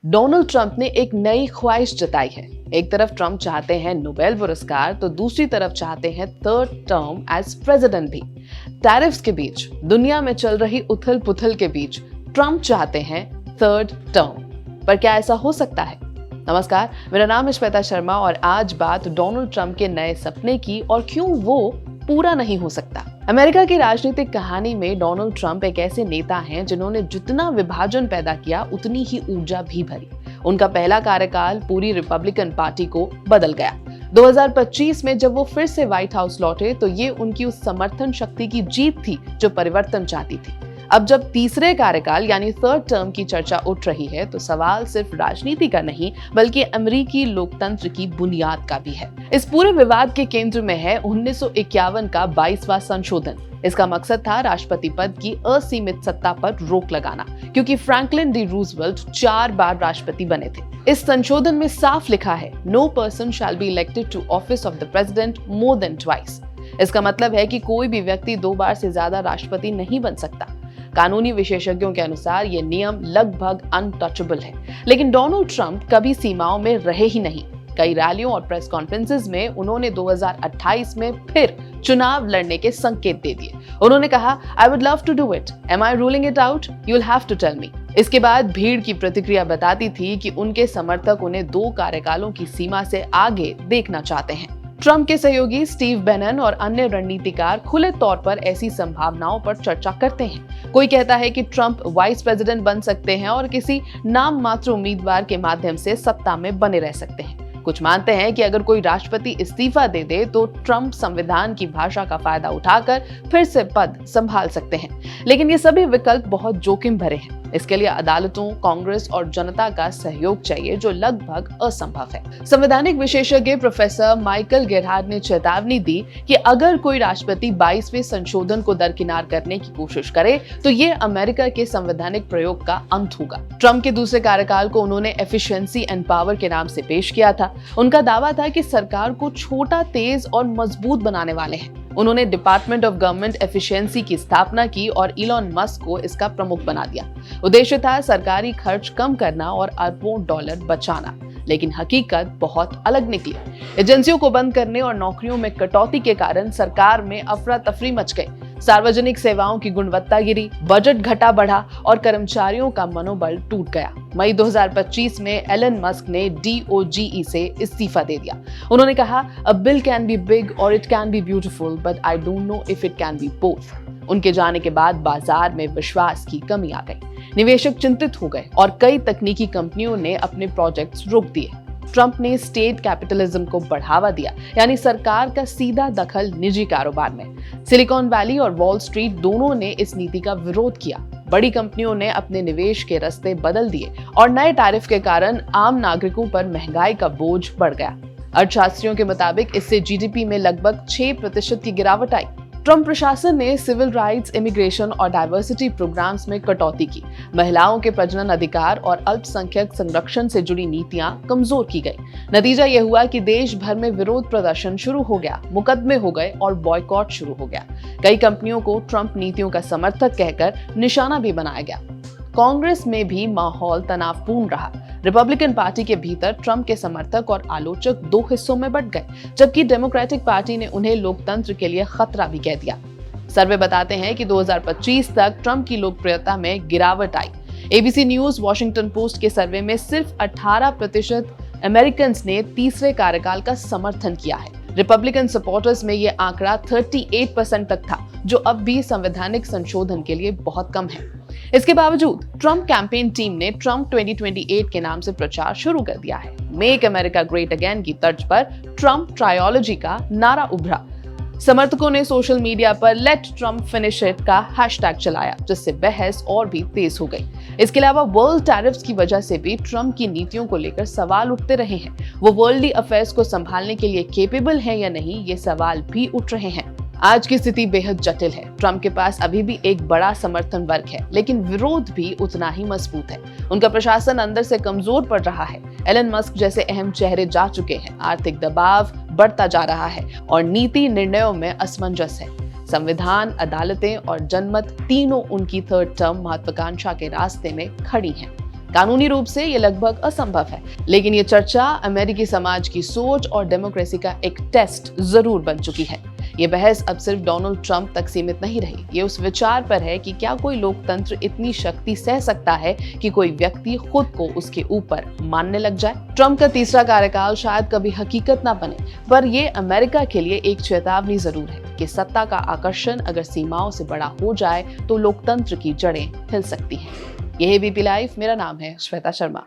Donald Trump ने एक नई ख्वाहिश जताई है। एक तरफ ट्रंप चाहते हैं नोबेल पुरस्कार तो दूसरी तरफ चाहते हैं थर्ड टर्म एज प्रेसिडेंट भी। टैरिफ्स के बीच, दुनिया में चल रही उथल पुथल के बीच ट्रंप चाहते हैं थर्ड टर्म। पर क्या ऐसा हो सकता है? नमस्कार, मेरा नाम है श्वेता शर्मा और आज बात डोनाल्ड ट्रंप के नए सपने की और क्यों वो पूरा नहीं हो सकता। अमेरिका की राजनीतिक कहानी में डोनाल्ड ट्रंप एक ऐसे नेता हैं जिन्होंने जितना विभाजन पैदा किया उतनी ही ऊर्जा भी भरी। उनका पहला कार्यकाल पूरी रिपब्लिकन पार्टी को बदल गया। 2025 में जब वो फिर से व्हाइट हाउस लौटे तो ये उनकी उस समर्थन शक्ति की जीत थी जो परिवर्तन चाहती थी। अब जब तीसरे कार्यकाल यानी थर्ड टर्म की चर्चा उठ रही है तो सवाल सिर्फ राजनीति का नहीं बल्कि अमेरिकी लोकतंत्र की बुनियाद का भी है। इस पूरे विवाद के केंद्र में है 1951 का 22वां संशोधन। इसका मकसद था राष्ट्रपति पद की असीमित सत्ता पर रोक लगाना, क्योंकि फ्रैंकलिन डी रूजवेल्ट 4 बार राष्ट्रपति बने थे। इस संशोधन में साफ लिखा है, no person shall be elected to office of the president more than twice. इसका मतलब है कि कोई भी व्यक्ति 2 बार से ज्यादा राष्ट्रपति नहीं बन सकता। कानूनी विशेषज्ञों के अनुसार ये नियम लगभग अनटचेबल है, लेकिन डोनाल्ड ट्रंप कभी सीमाओं में रहे ही नहीं। कई रैलियों और प्रेस कॉन्फ्रेंसेस में उन्होंने 2028 में फिर चुनाव लड़ने के संकेत दे दिए। उन्होंने कहा, I would love to do it, am I ruling it out, you will have to tell me. इसके बाद भीड़ की प्रतिक्रिया बताती थी कि उनके समर्थक उन्हें 2 कार्यकालों की सीमा से आगे देखना चाहते हैं। ट्रंप के सहयोगी स्टीव बेनन और अन्य रणनीतिकार खुले तौर पर ऐसी संभावनाओं पर चर्चा करते हैं। कोई कहता है कि ट्रंप वाइस प्रेसिडेंट बन सकते हैं और किसी नाम मात्र उम्मीदवार के माध्यम से सत्ता में बने रह सकते हैं। कुछ मानते हैं कि अगर कोई राष्ट्रपति इस्तीफा दे दे तो ट्रंप संविधान की भाषा का फायदा उठाकर फिर से पद संभाल सकते हैं। लेकिन ये सभी विकल्प बहुत जोखिम भरे हैं। इसके लिए अदालतों, कांग्रेस और जनता का सहयोग चाहिए, जो लगभग असंभव है। संवैधानिक विशेषज्ञ प्रोफेसर माइकल गेरहार्ड ने चेतावनी दी कि अगर कोई राष्ट्रपति 22वें संशोधन को दरकिनार करने की कोशिश करे तो ये अमेरिका के संवैधानिक प्रयोग का अंत होगा। ट्रंप के दूसरे कार्यकाल को उन्होंने एफिशिएंसी एंड पावर के नाम से पेश किया था। उनका दावा था कि सरकार को छोटा, तेज और मजबूत बनाने वाले हैं। उन्होंने डिपार्टमेंट ऑफ गवर्नमेंट एफिशिएंसी की स्थापना की और इलॉन मस्क को इसका प्रमुख बना दिया। उद्देश्य था सरकारी खर्च कम करना और अरबों डॉलर बचाना, लेकिन हकीकत बहुत अलग निकली। एजेंसियों को बंद करने और नौकरियों में कटौती के कारण सरकार में अफरा तफरी मच गई। सार्वजनिक सेवाओं की गुणवत्ता गिरी, बजट घटा बढ़ा और कर्मचारियों का मनोबल टूट गया। मई 2025 में एलन मस्क ने DOGE से इस्तीफा दे दिया। उन्होंने कहा, a bill can be big और it can be beautiful but I don't know if it can be both. उनके जाने के बाद बाजार में विश्वास की कमी आ गई। निवेशक चिंतित हो गए और कई तकनीकी कंपनियों ने अपने प्रोजेक्ट्स रोक दिए। ट्रंप ने स्टेट कैपिटलिज्म को बढ़ावा दिया, यानी सरकार का सीधा दखल निजी कारोबार में। सिलिकॉन वैली और वॉल स्ट्रीट दोनों ने इस नीति का विरोध किया। बड़ी कंपनियों ने अपने निवेश के रास्ते बदल दिए और नए टैरिफ के कारण आम नागरिकों पर महंगाई का बोझ बढ़ गया। अर्थशास्त्रियों के मुताबिक इससे GDP में लगभग 6% की गिरावट आई। ट्रंप प्रशासन ने सिविल राइट्स, इमिग्रेशन और डाइवर्सिटी प्रोग्राम्स में कटौती की। महिलाओं के प्रजनन अधिकार और अल्पसंख्यक संरक्षण से जुड़ी नीतियां कमजोर की गई। नतीजा यह हुआ कि देश भर में विरोध प्रदर्शन शुरू हो गया, मुकदमे हो गए और बॉयकॉट शुरू हो गया। कई कंपनियों को ट्रंप नीतियों का समर्थक कहकर निशाना भी बनाया गया। कांग्रेस में भी माहौल तनावपूर्ण रहा। रिपब्लिकन पार्टी के भीतर ट्रंप के समर्थक और आलोचक 2 हिस्सों में बंट गए, जबकि डेमोक्रेटिक पार्टी ने उन्हें लोकतंत्र के लिए खतरा भी कह दिया। सर्वे बताते हैं कि 2025 तक ट्रंप की लोकप्रियता में गिरावट आई। ABC न्यूज, वॉशिंगटन पोस्ट के सर्वे में सिर्फ 18% अमेरिकन ने तीसरे कार्यकाल का समर्थन किया है। रिपब्लिकन सपोर्टर्स में यह आंकड़ा 38% तक था, जो अब भी संवैधानिक संशोधन के लिए बहुत कम है। इसके बावजूद ट्रंप कैंपेन टीम ने ट्रंप 2028 के नाम से प्रचार शुरू कर दिया है। मेक अमेरिका ग्रेट अगेन की तर्ज पर ट्रंप ट्रायोलॉजी का नारा उभरा। समर्थकों ने सोशल मीडिया पर लेट ट्रंप फिनिश इट का हैशटैग चलाया, जिससे बहस और भी तेज हो गई। इसके अलावा वर्ल्ड टैरिफ्स की वजह से भी ट्रंप की नीतियों को लेकर सवाल उठते रहे हैं। वो वर्ल्डली अफेयर्स को संभालने के लिए केपेबल है या नहीं, ये सवाल भी उठ रहे हैं। आज की स्थिति बेहद जटिल है। ट्रंप के पास अभी भी एक बड़ा समर्थन वर्ग है, लेकिन विरोध भी उतना ही मजबूत है। उनका प्रशासन अंदर से कमजोर पड़ रहा है। एलन मस्क जैसे अहम चेहरे जा चुके हैं, आर्थिक दबाव बढ़ता जा रहा है और नीति निर्णयों में असमंजस है। संविधान, अदालतें और जनमत तीनों उनकी थर्ड टर्म महत्वाकांक्षा के रास्ते में खड़ी हैं। कानूनी रूप से ये लगभग असंभव है, लेकिन ये चर्चा अमेरिकी समाज की सोच और डेमोक्रेसी का एक टेस्ट जरूर बन चुकी है। ये बहस अब सिर्फ डोनाल्ड ट्रंप तक सीमित नहीं रही। ये उस विचार पर है कि क्या कोई लोकतंत्र इतनी शक्ति सह सकता है कि कोई व्यक्ति खुद को उसके ऊपर मानने लग जाए। ट्रंप का तीसरा कार्यकाल शायद कभी हकीकत ना बने, पर ये अमेरिका के लिए एक चेतावनी जरूर है कि सत्ता का आकर्षण अगर सीमाओं से बड़ा हो जाए तो लोकतंत्र की जड़ें हिल सकती हैं। यह एबीपी लाइव, मेरा नाम है श्वेता शर्मा।